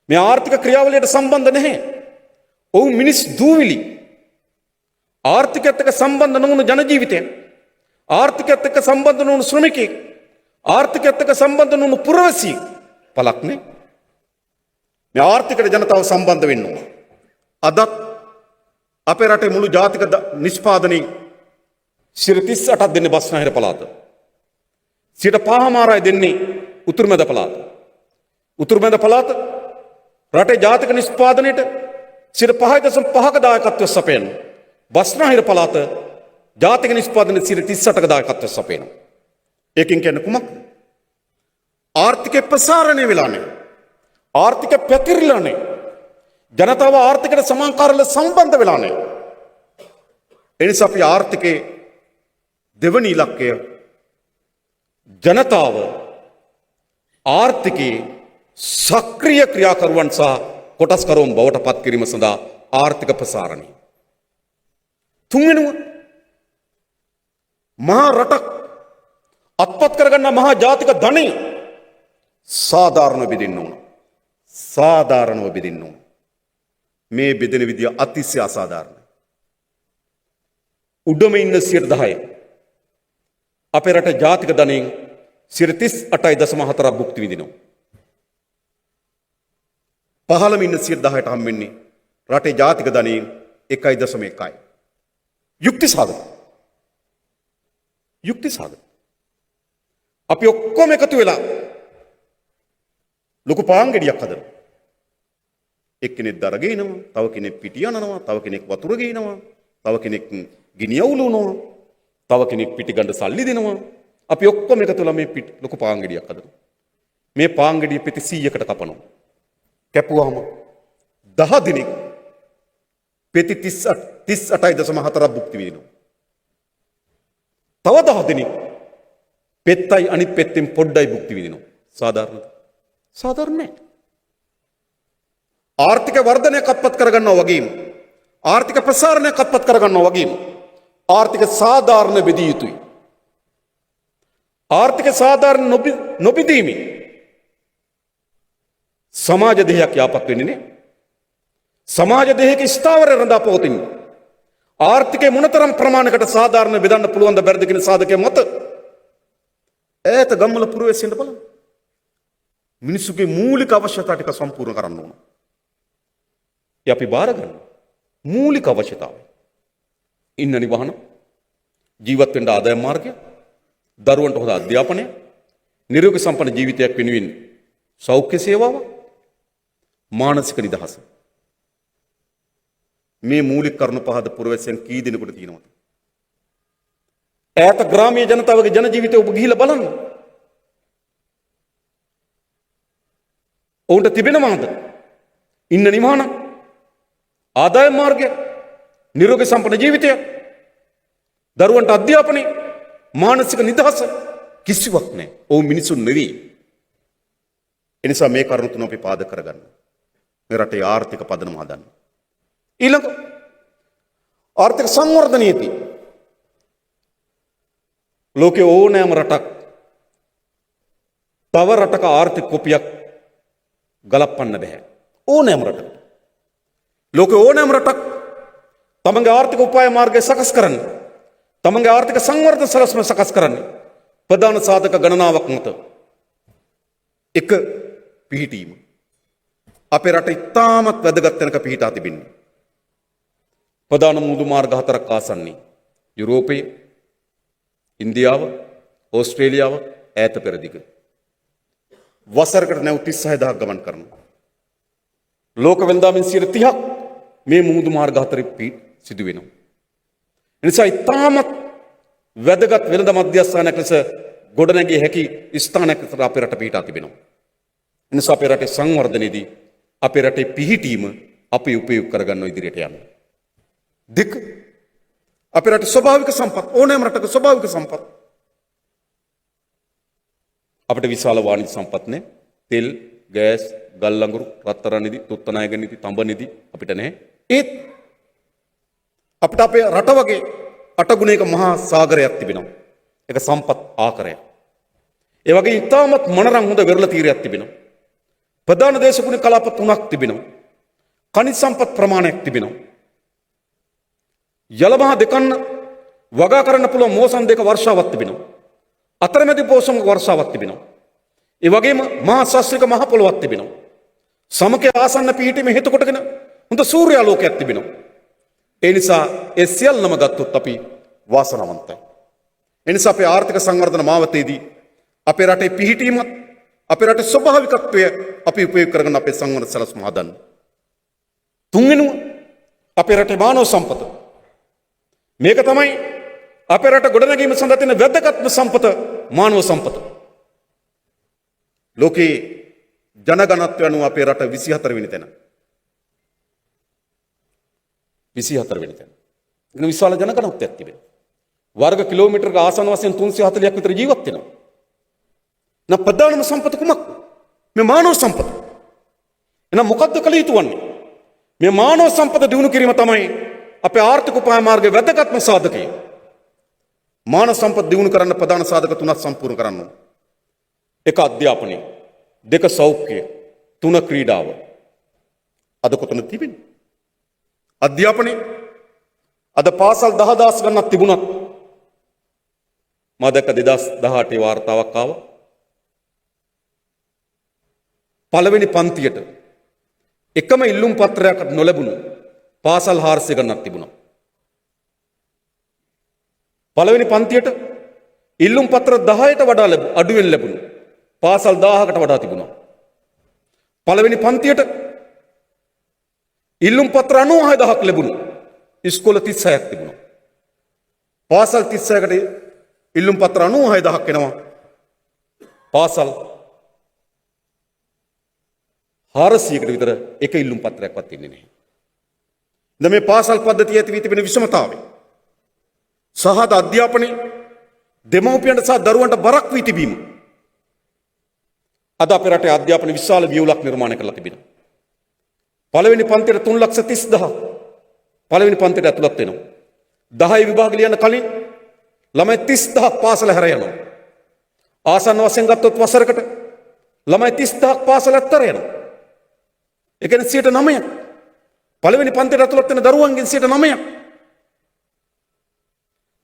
Speaker 1: මේ ආර්ථික ක්‍රියාවලියට සම්බන්ධ නැහැ. ඔවුන් මිනිස් දූවිලි. ආර්ථිකයත් එක්ක සම්බන්ධ නොවුණු ජන ජීවිතය, ආර්ථිකයත් එක්ක සම්බන්ධ නොවුණු ශ්‍රමිකයෙක්, ආර්ථිකයත් එක්ක සම්බන්ධ නොවුණු පුරවැසියෙක් පළක් නේ. මේ ආර්ථිකයට ජනතාව සම්බන්ධ වෙන්න ඕන. අදත් අපේ රටේ මුළු ජාතික නිෂ්පාදනයේ 38ක් දෙන්නේ බස්නාහිර පළාත. 5% දෙන්නේ උතුරු මැද පළාත. උතුරු මැද පළාත රටේ ජාතික නිෂ්පාදනයේට 5.5ක දායකත්වය සපයන. බස්නාහිර පළාත ජාතික නිෂ්පාදනයේ 38ක දායකත්වය සපයන. ඒකෙන් කියන්නේ කුමක්ද? ආර්ථික ප්‍රසාරණය වෙලා නැහැ. ආර්ථික පැතිරිලා නැහැ. ජනතාව ආර්ථිකයට සමාන්කාරව සම්බන්ධ වෙලා නැහැ. ඒ නිසා අපි ආර්ථිකයේ දෙවනි ඉලක්කය ජනතාව ආර්ථිකයේ සක්‍රිය ක්‍රියාකරුවන් සහ කොටස්කරුවන් බවට පත් කිරීම සඳහා ආර්ථික ප්‍රසාරණය. තුන්වෙනුව, මහා රටක් අත්පත් කරගන්න මහා ජාතික ධනය සාධාරණව බෙදෙන්න ඕන. සාධාරණව බෙදෙන්න ඕන. මේ බෙදෙන විදිය අතිශය අසාධාරණයි. උඩම ඉන්න 10% අපේ රට ජාතික ධනයෙන් 38.4% භුක්ති විඳිනවා. පහළම ඉන්න 10%ට හම් වෙන්නේ රටේ ජාතික ධනයෙන් 1.1%. යුක්තිසහගත. යුක්තිසහගත. අපි ඔක්කොම එකතු වෙලා ලොකු පාංගෙඩියක් හදනවා. එක්කෙනෙක් දර ගේනවා, තව කෙනෙක් පිටි යනනවා, තව කෙනෙක් වතුර ගේනවා, තව කෙනෙක් ගිනි අවුලනවා, තව කෙනෙක් පිටි ගන්න සල්ලි දෙනවා. අපි ඔක්කොම එකතු වෙලා මේ ලොකු පාංගෙඩියක් හදනවා. මේ පාංගෙඩිය පෙති 100කට කපනවා. කැපුවාම 10 දිනක් පෙති 38.4 භුක්ති විඳිනවා. තව 10 දිනක් පෙත්තයි අනිත් පෙත්තෙන් පොඩ්ඩයි භුක්ති විඳිනවා. සාධාරණද? සාධාරණ නැහැ. ආර්ථික වර්ධනයක් අත්පත් කරගන්නවා වගේම ආර්ථික ප්‍රසාරණයක් අත්පත් කරගන්නවා වගේම ආර්ථික සාධාරණ බෙදිය යුතුයි. ආර්ථික සාධාරණ නොබෙදීමේ සමාජ දෙයක් යාපත් වෙන්නේ නේ. සමාජ දෙයක ස්ථාවරය රඳා පවතින්නේ. ආර්ථිකයේ මොනතරම් ප්‍රමාණයකට සාධාරණ බෙදන්න පුළුවන්ද බැරිද කියන සාධකයේ මත ඈත ගම්වල පුරවැසියන්ට බලන්න. මිනිසුගේ මූලික අවශ්‍යතා ටික සම්පූර්ණ කරන්න ඕන. ඒ අපි බාර ගන්න මූලික අවශ්‍යතාවය. ඉන්න නිවහන, ජීවත් වෙන්න ආදායම් මාර්ගය, දරුවන්ට හොඳ අධ්‍යාපනය, නිරෝගී සම්පන්න ජීවිතයක් වෙනුවෙන් සෞඛ්‍ය සේවාව, මානසික නිදහස. මේ මූලික කරුණු පහද පුරවැසියන් කී දෙනෙකුට තියෙනවද? ඈත ග්‍රාමීය ජනතාවගේ ජන ජීවිතය ඔබ ගිහිල්ලා බලන්න. ඔවුන්ට තිබෙනවද? ඉන්න නිවහන, ආදායම් මාර්ගය, නිරෝගී සම්පන්න ජීවිතය, දරුවන්ට අධ්‍යාපනය, මානසික නිදහස කිසිවක් නැහැ. ඔවුන් මිනිසුන් නෙවෙයි. එනිසා මේ කරුණු තුන අපි පාදක කරගන්න. මේ රටේ ආර්ථික පදනම හදන්න. ඊළඟ ආර්ථික සංවර්ධනයේදී ලෝකේ ඕනෑම රටක් තව රටක ආර්ථික කොපියක් ගලපන්න බෑ. ඕනෑම රටක. ලෝකේ ඕනෑම රටක් තමන්ගේ ආර්ථික උපාය මාර්ගය සකස් කරන්න, තමන්ගේ ආර්ථික සංවර්ධන සලස්ම සකස් කරන්න ප්‍රධාන සාධක ගණනාවක් මත එක පිහිටීම. අපේ රට ඉතාමත් වැදගත් තැනක පිහිටා තිබෙන්නේ. ප්‍රධාන මුහුදු මාර්ග 4ක් ආසන්නයේ යුරෝපය, ඉන්දියාව, ඕස්ට්‍රේලියාව ඈත පෙරදිග. වසරකට නැව් 36000ක් ගමන් කරනවා. ලෝක වෙළඳාමෙන් 30%ක් මේ මුහුදු මාර්ග 4 සිදු වෙනවා. එනිසා ඉතාමත් වැදගත් වෙළඳ මධ්‍යස්ථානයක් ලෙස ගොඩනැගිය හැකි ස්ථානයක් ලෙස අපේ රට පිහිටා තිබෙනවා. එනිසා අපේ රටේ සංවර්ධනයේදී අපේ රටේ පිහිටීම අපි උපයෝග කරගන්න ඉදිරියට යන්න. දෙක, අපේ රටේ ස්වභාවික සම්පත්, ඕනෑම රටක ස්වභාවික සම්පත්. අපිට විශාල වාණිජ සම්පත් නේ. තෙල්, ගෑස්, ගල් අඟුරු, රත්තරන් නිදි, තුත්තනායක නිදි, තඹ නිදි අපිට නැහැ. ඒත් අපිට අපේ රට වගේ අටගුණයක මහා සාගරයක් තිබෙනවා. ඒක සම්පත් ආකරයක්. ඒ වගේ ඉතාමත් මනරම් හොඳ වෙරළ තීරයක් තිබෙනවා. ප්‍රධාන දේශගුණ කලාප 3ක් තිබෙනවා. khනිජ සම්පත් ප්‍රමාණයක් තිබෙනවා. යලමහා දෙකන්න වගා කරන්න පුළුවන් මෝසන් දෙක වර්ෂාවක් තිබෙනවා. අතරමැදි පෝෂක වර්ෂාවක් තිබෙනවා. ඒ වගේම මහා ශාස්ත්‍රික මහ පොළොවක් තිබෙනවා. සමකේ ආසන්න පිහිටීමේ හේතු කොටගෙන හොඳ සූර්යාලෝකයක් තිබෙනවා. ඒ නිසා ඒ සියල්ලම ගත්තොත් අපි වාසනාවන්තයි. ඒ නිසා අපේ ආර්ථික සංවර්ධන මාවතේදී අපේ රටේ පිහිටීමත් අපේ රටේ ස්වභාවිකත්වය අපි උපයෝග කරගෙන අපේ සංවර්ධන සලස්ම හදන්න. තුන්වෙනුව අපේ රටේ මානව සම්පත. මේක තමයි අපේ රට ගොඩනැගීම සඳහා තියෙන වැදගත්ම සම්පත, මානව සම්පත. ලෝකේ ජනගණත්වය අනුව අපේ රට 24 වෙනි තැන. 24 වෙනි තැන. ඒක විශාල ජනගණත්වයක් තිබෙනවා. වර්ග කිලෝමීටරක ආසන්න වශයෙන් 340ක් විතර ජීවත් වෙනවා. නම් ප්‍රධානම සම්පත කුමක්ද? මේ මානව සම්පත. එහෙනම් මොකද්ද කළ යුතු වන්නේ? මේ මානව සම්පත දිනු කිරීම තමයි අපේ ආර්ථික උපාය මාර්ගයේ වැදගත්ම සාධකය. මානව සම්පත දිනු කරන්න ප්‍රධාන සාධක 3ක් සම්පූර්ණ කරන්න ඕන. 1 අධ්‍යාපනය, 2 සෞඛ්‍යය, 3 ක්‍රීඩාව. අද කොතනද තිබෙන්නේ? අධ්‍යාපනයේ අද පාසල් 10000 ගණනක් තිබුණත් මම දැක්ක 2018 වාර්තාවක් ආවා. පළවෙනි පන්තියට එකම ඉල්ලුම් පත්‍රයක් නොලැබුණු පාසල් 400 ගණනක් තිබුණා. පළවෙනි පන්තියට ඉල්ලුම් පත්‍ර 10ට වඩා අඩුවෙන් ලැබුණු පාසල් 1000කට වඩා තිබුණා. පළවෙනි පන්තියට ඉල්ලුම් පත්‍ර 96000ක් ලැබුණු ඉස්කෝල 36ක් තිබුණා. පාසල් 36කට ඉල්ලුම් පත්‍ර 96000ක් එනවා. පාසල් 400කට විතර එක ඉල්ලුම් පත්‍රයක්වත් ඉන්නේ නැහැ. දැන් මේ පාසල් පද්ධතිය ඇති වී තිබෙන විෂමතාවය සහද අධ්‍යාපනයේ දෙමව්පියන්ට සහ දරුවන්ට බරක් වී තිබීම අද අපේ රටේ අධ්‍යාපන විශාල වියවුලක් නිර්මාණය කරලා තිබෙනවා. පළවෙනි පන්තියට 3,30,000 පළවෙනි පන්තියට ඇතුළත් වෙනවා. 10 විභාග ලියන්න කලින් ළමයි 30000ක් පාසල හැර යනවා. ආසන්න වශයෙන් ගත්තොත් වසරකට ළමයි 30000ක් පාසල ඇත්තර යනවා. ඒ කියන්නේ 9%. පළවෙනි පන්තියට ඇතුළත් වෙන දරුවන්ගෙන් 9%.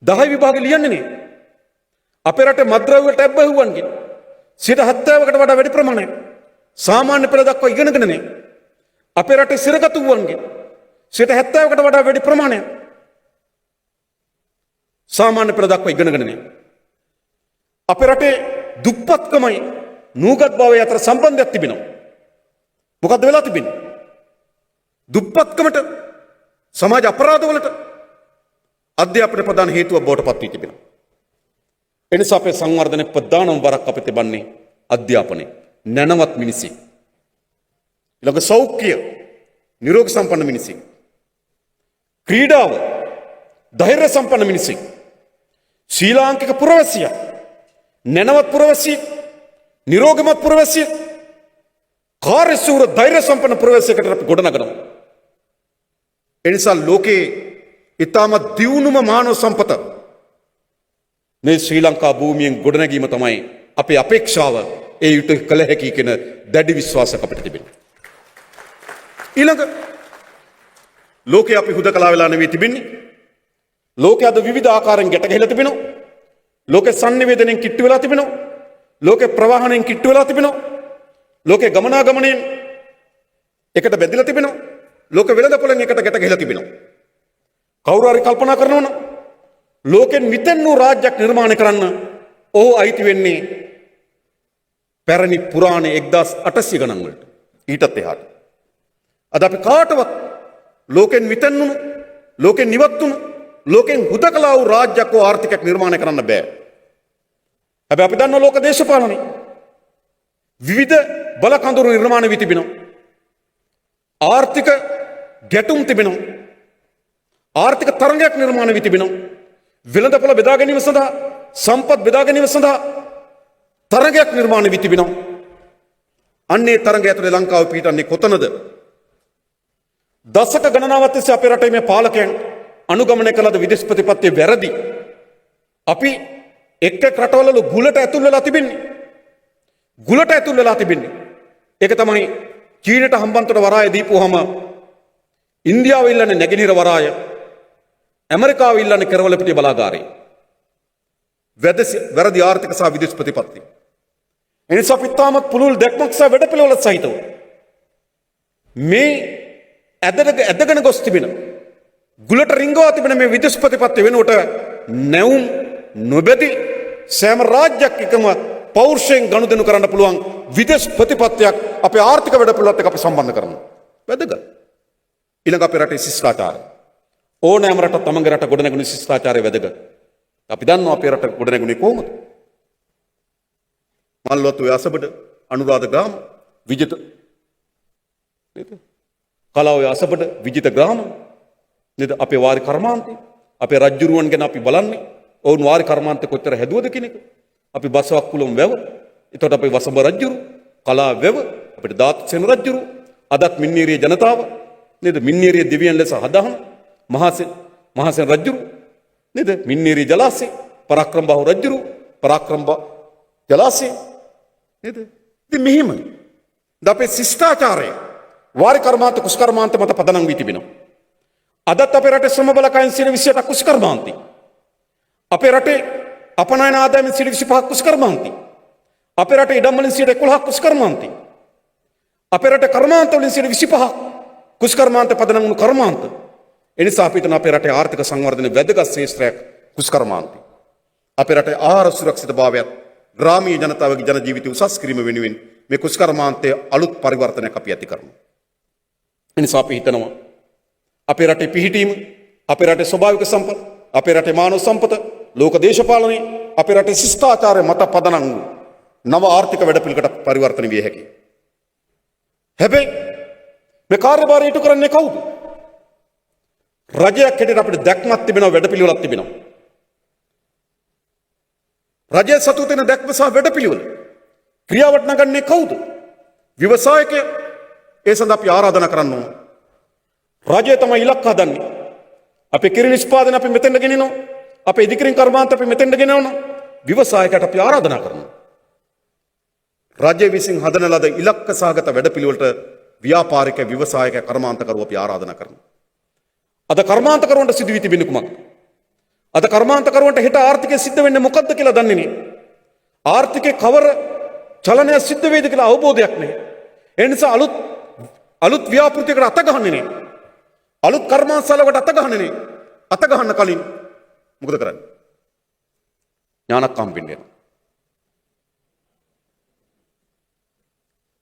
Speaker 1: 10 විභාග ලියන්නේ නේ. අපේ රටේ මත්ද්‍රව්‍යවලට ඇබ්බැහුවන්ගෙන් 70%කට වඩා වැඩි ප්‍රමාණයක් සාමාන්‍ය පෙළ දක්වා ඉගෙනගෙන නැහැ. අපේ රටේ සිරගතු වුවන්ගෙන් 70%කට වඩා වැඩි ප්‍රමාණයක් සාමාන්‍ය පෙළ දක්වා ඉගෙනගෙන නැහැ. අපේ රටේ දුප්පත්කමයි නූගත් භාවය අතර සම්බන්ධයක් තිබෙනවා. මොකද්ද වෙලා තිබෙන්නේ? දුප්පත්කමට සමාජ අපරාධවලට අධ්‍යාපනයේ ප්‍රධාන හේතුව බවට පත් වී තිබෙනවා. එනිසා අපේ සංවර්ධනයේ ප්‍රධානම බරක් අපිට තිබන්නේ අධ්‍යාපනයේ නැනවත් මිනිසෙක්. ඊළඟ සෞඛ්‍ය නිරෝගී සම්පන්න මිනිසෙක්. ක්‍රීඩාව ධෛර්ය සම්පන්න මිනිසෙක්. ශ්‍රී ලාංකික පුරවැසිය නැනවත් පුරවැසියෙක් නිරෝගීමත් පුරවැසියෙක් කාර්යශූර ධෛර්ය සම්පන්න පුරවැසියෙකුට අපි ගොඩනගනවා. එනිසා ලෝකේ ඊටම දියුණුම මානව සම්පත මේ ශ්‍රී ලංකා භූමියෙන් ගොඩනැගීම තමයි අපේ අපේක්ෂාව. ඒ යුතු කළ හැකි කියන දැඩි විශ්වාසයක් අපිට තිබෙනවා. ඊළඟ ලෝකේ අපි හුදකලා වෙලා නෙවෙයි තිබෙන්නේ. ලෝකයේ අද විවිධ ආකාරයෙන් ගැට ගැහිලා තිබෙනවා. ලෝකේ සංනිවේදනයෙන් කිට්ටු වෙලා තිබෙනවා. ලෝකේ ප්‍රවාහණයෙන් කිට්ටු වෙලා තිබෙනවා. ලෝකේ ගමනාගමනයෙන් එකට බැඳිලා තිබෙනවා. ලෝක වෙළඳපොළෙන් එකට ගැට ගැහිලා තිබෙනවා. කවුරු හරි කල්පනා කරනවා නම් ලෝකෙන් මිතෙන් වූ රාජ්‍යයක් නිර්මාණය කරන්න ඔහු අයිති වෙන්නේ පැරණි පුරාණ 1800 ගණන් වලට ඊටත් එහාට. අද අපි කාටවත් ලෝකෙන් මිතෙන් වුණු ලෝකෙන් නිවත් වුණු ලෝකෙන් හුදකලා වූ රාජ්‍යයක් හෝ ආර්ථිකයක් නිර්මාණය කරන්න බෑ. හැබැයි අපි දන්නවා ලෝක දේශපාලනේ විවිධ බල කඳවුරු නිර්මාණය වී තිබෙනවා. ආර්ථික ගැටුම් තිබෙනවා. ආර්ථික තරඟයක් නිර්මාණය වී තිබෙනවා. වෙළඳපොළ බෙදා ගැනීම සඳහා සම්පත් බෙදා ගැනීම සඳහා තරඟයක් නිර්මාණය වී තිබෙනවා. අන්නේ තරඟය ඇතුලේ ලංකාව පිහිටන්නේ කොතනද? දශක ගණනාවක් තිස්සේ අපේ රටේ මේ පාලකයන් අනුගමනය කළද විදේශ ප්‍රතිපත්තිය වැරදි. අපි එක් එක් රටවල ගුලට ඇතුල් වෙලා තිබෙන්නේ. ගුලට ඇතුල් වෙලා තිබෙන්නේ. ඒක තමයි චීනට හම්බන්තොට වරාය දීපුවාම ඉන්දියාව ඉල්ලන්නේ නැගෙනහිර වරාය. ඇමරිකාව ඉල්ලන්නේ කෙරවලපිටිය බලාගාරය. වැරදි ආර්ථික සහ විදේශ ප්‍රතිපත්ති. එනිසා අපි තාමත් පුළුල් දැක්මක් සහ වැඩපිළිවෙල සහිතව මේ ඇදගෙන ගොස් තිබෙන ගුලට රිංගවා තිබෙන මේ විදේශ ප්‍රතිපත්ති වෙනුවට නැවුම් නොබැදි සෑම රාජ්‍යයක් එකම පෞරුෂයෙන් ගනුදෙනු කරන්න පුළුවන් විදේශ ප්‍රතිපත්තියක් අපේ ආර්ථික වැඩපිළිවෙලත් එක්ක අපි සම්බන්ධ කරනවා. වැදගත්. ඊළඟ අපේ රටේ ශිෂ්ටාචාරය. ඕනෑම රටක් තමන්ගේ රට ගොඩනැගුණු ශිෂ්ටාචාරය වැදගත්. අපි දන්නවා අපේ රට ගොඩනැගුණේ කොහොමද? මල්වතු යසබඩ අනුරාධ ග්‍රාම විජිත නේද? කලාව යසබඩ විජිත ග්‍රාම නේද? අපේ වාරි කර්මාන්තේ අපේ රජ්ජුරුවන් ගැන අපි බලන්නේ ඔවුන් වාරි කර්මාන්තේ කොච්චර හැදුවද කියන එක. අපි බසවක් කුලම් වැව, එතකොට අපේ වසඹ රජ්ජුරු, කලා වැව, අපිට දාත් සෙන රජ්ජුරු, අදත් මින්නේරිය ජනතාව නේද? මින්නේරිය දෙවියන් ලෙස හදාහන මහසෙන් රජ්ජුරු නේද? මින්නේරිය ජලාශය, පරාක්‍රම බාහු රජ්ජුරු, පරාක්‍රම ජලාශය නේද? ඉතින් මෙහිම අපේ ශිෂ්ටාචාරය වාරි කර්මාන්ත කුෂ්කර්මාන්ත මත පදනම් වී තිබෙනවා. අදත් අපේ රටේ ශ්‍රම බලකායෙන් 20%ක් කුෂ්කර්මාන්ති. අපේ රටේ අපනයන ආදායමෙන් 25%ක් කුෂ්කර්මාන්ති. අපේ රටේ ඉඩම් වලින් 11%ක් කුෂ්කර්මාන්ති. අපේ රටේ කර්මාන්ත වලින් 25%ක් කුෂ්කර්මාන්ත පදනම් වුණු කර්මාන්ත. එනිසා අපි හිතන අපේ රටේ ආර්ථික සංවර්ධනයේ වැදගත් ශේෂ්ත්‍රයක් කුෂ්කර්මාන්ති. අපේ රටේ ආහාර සුරක්ෂිතභාවයත් ග්‍රාමීය ජනතාවගේ ජන ජීවිතය උසස් කිරීම වෙනුවෙන් මේ කුෂ්කර්මාන්තයේ අලුත් පරිවර්තනයක් අපි ඇති කරනවා. එනිසා අපි හිතනවා අපේ රටේ පිහිටීම, අපේ රටේ ස්වභාවික සම්පත්, අපේ රටේ මානව සම්පත, ලෝක දේශපාලනය, අපේ රටේ ශිෂ්ටාචාරය මත පදනම් වූ නව ආර්ථික වැඩපිළිවෙලකට පරිවර්තන විය හැකියි. හැබැයි මේ කාර්යභාරය ඉටු කරන්නේ කවුද? රජයක් හැටියට අපිට දැක්මක් තිබෙනවා, වැඩපිළිවෙලක් තිබෙනවා. රජය සතු තියෙන දැක්ම සහ වැඩපිළිවෙල ක්‍රියාවට නගන්නේ කවුද? ව්‍යවසායකය. ඒ සඳහා අපි ආරාධනා කරන්න ඕන. රජය තමයි ඉලක්ක හදන්නේ. අපේ කිරි නිෂ්පාදන අපි මෙතෙන්ට ගෙනිනවා. අපේ ඉදිකිරින් කර්මාන්ත අපි මෙතෙන්ට ගෙනවනවා. ව්‍යවසායකයට අපි ආරාධනා කරනවා. රජය විසින් හදන ලද ඉලක්ක සහගත වැඩපිළිවෙලට ව්‍යාපාරික ව්‍යවසායක කර්මාන්තකරුවෝ අපි ආරාධනා කරනවා. අද කර්මාන්තකරුවන්ට සිදු වී තිබෙන්නේ කුමක්ද? අද කර්මාන්තකරුවන්ට හෙට ආර්ථිකය සිද්ධ වෙන්නේ මොකද්ද කියලා දන්නේ නැහැ. ආර්ථිකේ කවර චලනයක් සිද්ධ වෙයිද කියලා අවබෝධයක් නැහැ. ඒ නිසා අලුත් ව්‍යාපෘතියකට අත ගහන්නේ නැහැ. අලුත් කර්මාන්තශාලාවකට අත ගහන්නේ නැහැ. අත ගහන්න කලින් මොකද කරන්නේ? ඥානක් හම්බෙන්න යනවා.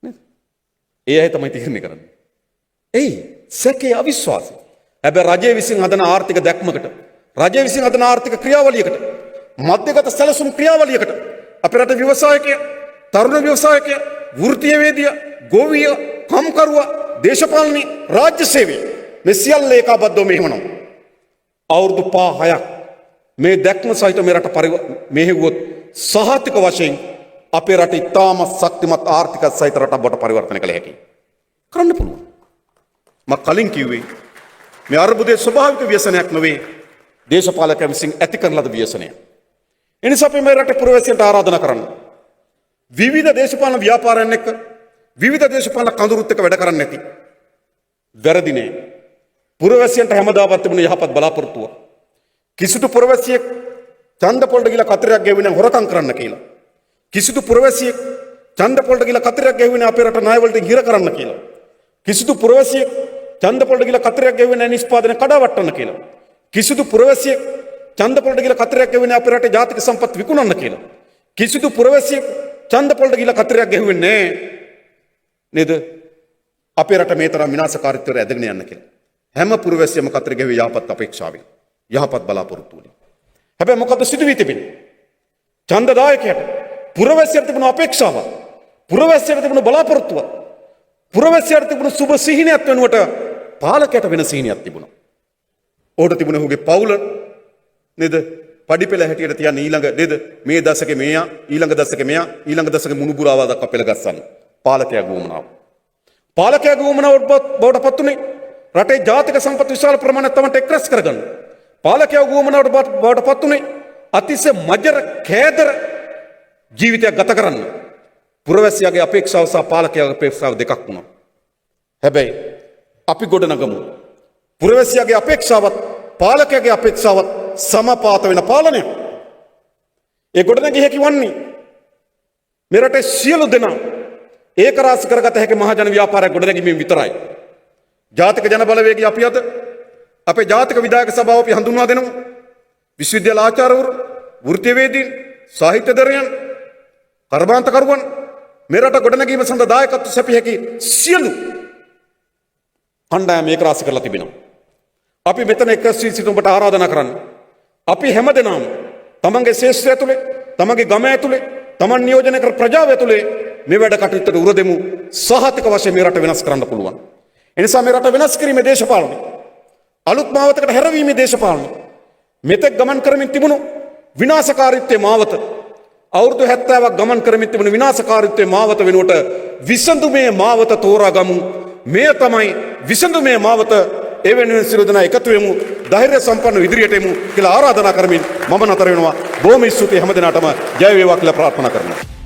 Speaker 1: නේද? ඒ අය තමයි තීරණය කරන්නේ. එයි සැකේ අවිශ්වාසය. හැබැයි රජය විසින් හදන ආර්ථික දැක්මකට, රජය විසින් හදන ආර්ථික ක්‍රියාවලියකට, මධ්‍යගත සැලසුම් ක්‍රියාවලියකට අපේ රටේ ව්‍යවසායකය, තරුණ ව්‍යවසායකය, වෘත්තීය වේදියා, ගෝවිය, කම්කරුවා, දේශපාලනී, රාජ්‍ය සේවය මේ සියල්ල ඒකාබද්ධව මෙහෙවනවා. අවුරුදු 5-6ක් මේ දැක්ම සහිත මේ රට මෙහෙවුවොත් සහතික වශයෙන් අපේ රට ඉතාම ශක්තිමත් ආර්ථික සහිත රටක් බවට පරිවර්තනය කළ හැකියි. කරන්න පුළුවන්. මම කලින් කිව්වේ මේ අර්බුදයේ ස්වභාවික ව්‍යසනයක් නෙවෙයි, දේශපාලකයන් විසින් ඇති කරන ලද ව්‍යසනයක්. එනිසා අපි මේ රටේ පුරවැසියන්ට ආරාධනා කරන්න. විවිධ දේශපාලන ව්‍යාපාරයන් එක්ක, විවිධ දේශපාලන කඳුරුත් එක්ක වැඩ කරන්නේ නැති. වැරදි නෑ. පුරවැසියන්ට හැමදාමත් තිබුණ යහපත් බලාපොරොත්තුව. කිසිදු පුරවැසියෙක් ඡන්ද පොළට ගිහලා කතරයක් ගෙවුවේ හොරකම් කරන්න කියලා. කිසිදු පුරවැසියෙක් ඡන්ද පොළට ගිහලා කතරයක් ගෙවුවේ අපේ රට ණය වලට හිර කරන්න කියලා. කිසිදු පුරවැසියෙක් ඡන්ද පොළට ගිහලා කතරයක් ගෙවුවේ නිෂ්පාදනය කඩාවට්ටන්න කියලා. කිසිදු පුරවැසියෙක් ඡන්ද පොළට ගිහලා කතරයක් ගෙවුවේ අපේ රටේ ජාතික සම්පත් විකුණන්න කියලා. කිසිදු පුරවැසියෙක් ඡන්ද පොළට ගිහලා කතරයක් ගෙවුවේ නැහැ නේද? අපේ රට මේ තරම් විනාශකාරීත්වයට ඇදගෙන යන්න කියලා. හැම පුරවැසියම කතර ගෙවි යහපත් අපේක්ෂාවෙන්, යහපත් බලාපොරොත්තු වලින්. හැබැයි මොකද සිදු වී තිබෙන්නේ? ඡන්දදායකයට පුරවැසියට තිබුණු අපේක්ෂාව, පුරවැසියට තිබුණු බලාපොරොත්තුව, පුරවැසියට තිබුණු සුබ සිහිනයක් වෙනුවට පාලකයට වෙන සිහිනයක් තිබුණා. ඕකට තිබුණ ඔහුගේ පවුල නේද? පඩිපෙළ හැටියට තියන ඊළඟ නේද? මේ දශකේ මෙයා, ඊළඟ දශකේ මෙයා, ඊළඟ දශකේ මුණුබුරාවා දක්වා පෙළ ගස්සන්න. පාලකයාගේ වුමනාව. පාලකයාගේ වුමනාව බවට පත් උනේ රටේ ජාතික සම්පත් විශාල ප්‍රමාණයක් තමන්ට එක්රැස් කරගන්න. පාලකයාගේ වුමනාවට බවට පත් උනේ අතිශය මජර කෑදර ජීවිතයක් ගත කරන්න. පුරවැසියාගේ අපේක්ෂාව සහ පාලකයාගේ අපේක්ෂාව දෙකක් වුණා. හැබැයි අපි ගොඩනගමු පුරවැසියාගේ අපේක්ෂාවත් පාලකයාගේ අපේක්ෂාවත් සමපාත වෙන පාලනයක්. ඒ ගොඩනැගිය හැකි වන්නේ මේ රටේ සියලු දෙනා ඒක රාශි කරගත හැකි මහජන ව්‍යාපාරයක් ගොඩනැගීමෙන් විතරයි. ජාතික ජන බලවේගය අපි අද අපේ ජාතික විධායක සභාව අපි හඳුන්වා දෙනවා. විශ්වවිද්‍යාල ආචාර්යවරු, වෘත්තීයවේදීන්, සාහිත්‍යදරයන්, කර්මාන්තකරුවන් මේ රට ගොඩනැගීම සඳහා දායකත්ව සැපිය හැකි සියලු කණ්ඩායම් ඒක රාශි කරලා තිබෙනවා. අපි මෙතන එක්රැස් වී සිටින ඔබට ආරාධනා කරන්නේ අපි හැමදෙනාම තමන්ගේ ශේෂ්ත්‍රය ඇතුලේ, තමන්ගේ ගම ඇතුලේ, තමන් නියෝජනය කර ප්‍රජාව ඇතුලේ මේ වැඩ කටයුත්තට උර දෙමු. සහතික වශයෙන් මේ රට වෙනස් කරන්න පුළුවන්. එනිසා මේ රට වෙනස් කිරීමේ දේශපාලනය, අලුත් මාවතකට හැරවීමේ දේශපාලනය, මෙතෙක් ගමන් කරමින් තිබුණු විනාශකාරීත්වයේ මාවත, අවුරුදු 70ක් ගමන් කරමින් තිබුණු විනාශකාරීත්වයේ මාවත වෙනුවට විසඳුමේ මාවත තෝරාගමු. මෙය තමයි විසඳුමේ මාවත. ඒ වෙනුවෙන් සියලු දෙනා එකතු වෙමු, ධෛර්ය සම්පන්නව ඉදිරියට එමු කියලා ආරාධනා කරමින් මම නතර වෙනවා. බොහොම ස්තුතියි හැම දිනාටම ජය වේවා කියලා ප්‍රාර්ථනා කරනවා.